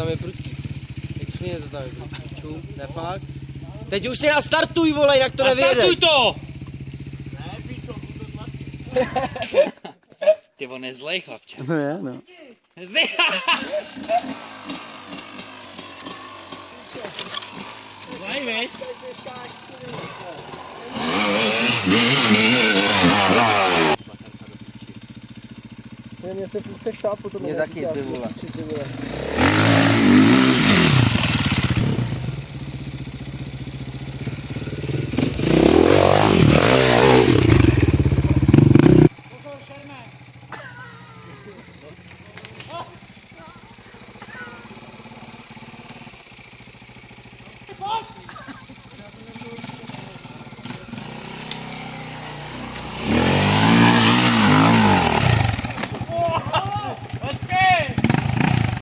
tam je prudký. Extrémně to tam je prudký. Čum, nefakt. Teď už si nastartuj, vole, jinak to nevyjede. Nastartuj to! Ne, píčo, to zlatý. Ty, on je zlej, chlapče. No je, no. Zlej, veď? Mě se furt chce štát potom. Mě taky, ty vole.